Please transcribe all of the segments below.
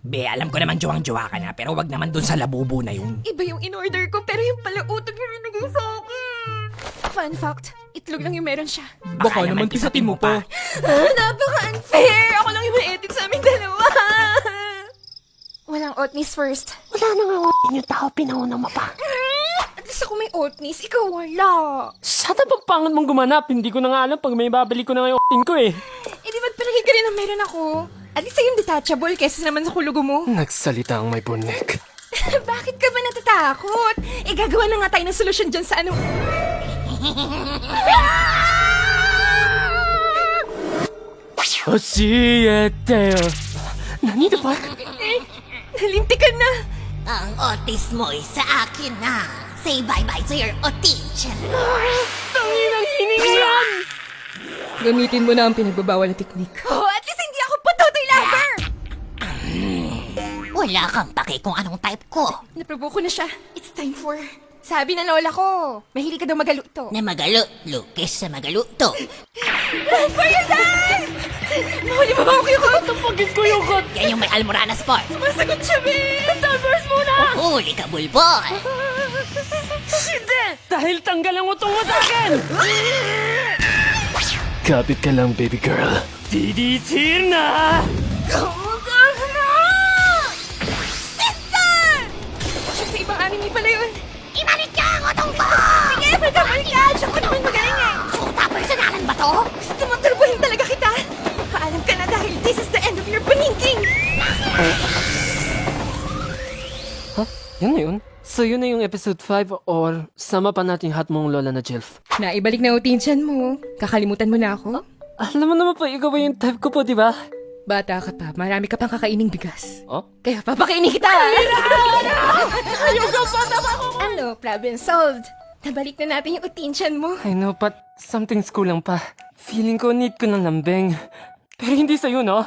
Be, alam ko naman jowang-jowa ka na, pero wag naman dun sa labubo na yun. Iba yung in-order ko, pero yung pala utog yung binigay sa akin. Fun fact, itlog lang yung meron siya. Baka naman pisatin mo pa. Napaka-unfair! Ako lang yung may edit sa aming dalawa. Walang oatmeal first. Wala na nga yung tao, pinauna mo pa. At least ako may oatmeal, ikaw wala. Sana bang pangan mong gumanap? Hindi ko na nga alam pag may babalik ko na nga yung acting ko eh. Eh di ba't palagi ka rin ang meron ako? At least yung detachable kesa naman sa kulugo mo. Nagsalita ang may bonek. Bakit ka ba natatakot? Eh gagawa na nga tayo ng solusyon dyan sa ano. Osiyete. Nanito pa? Nalintikan na. Ang otis mo ay sa akin na. Say bye-bye to your otis. Tanginang hininga yan! Gamitin mo na ang pinagbabawal na teknik. Oh, at least hindi ako patutoy lover! Wala kang pake kung anong type ko. Naprovoke ko na siya. It's time for... Sabi ng lola ko, mahilig ka daw magaluto. Na magalo, Lucas sa magaluto. Run for your life! Mahuli ba ba ako yung kot? Pagit ko yung kot! Yan yung may almoranas part. Masagot siya, babe! Starburst muna! Huli ka, bulbol. Hindi! Dahil tanggal ang utong mo sa akin! Kapit ka lang, baby girl. Diditir na! Siyempre, ibang anime pala yun. Ibalik niya ang utong ko! Sige, magkamali ka! Siya ko naman magaling eh! Puta, personalan ba to? Gusto mong turbuhin talaga kita! Paalam ka na dahil this is the end of your paningking! Ha? Yan na yun? So yun na yung episode 5 or sama pa natin yung hot mong lola na Jilf. Naibalik na utinsyan mo. Kakalimutan mo na ako? Alam mo naman po, ikaw ba yung type ko po, di ba? Bata ka pa, marami ka pang kakaining bigas. Oh? Kaya papakainin kita! Ayoko pa, tama ko! Ano, problem solved. Nabalik na natin yung utinsyan mo. I know, but something's kulang pa. Feeling ko need ko ng lambing. Pero hindi sa'yo, no?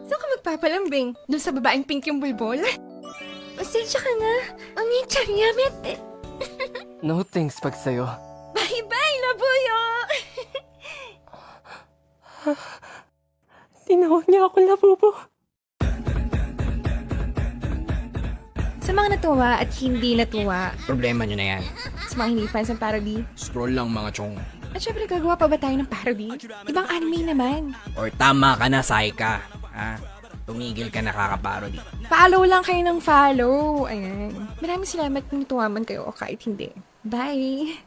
Saan ka magpapalambing? Doon sa babaeng pink yung bulbol? Pasensya ka na. Ang yamete. No thanks pag sa'yo. Bye-bye, labuyo! Tinawag niya ako labubo. Sa mga natuwa at hindi natuwa, Problema nyo na yan. sa mga hindi fans ng parody, Scroll lang mga chong. at syempre gagawa pa ba tayo ng parody? Ibang anime naman. Or tama ka na, Saika. Ha? Tumigil ka na kakaparody. Follow lang kayo ng follow. Ayan. Maraming salamat kung natuwa man kayo o kahit hindi. Bye!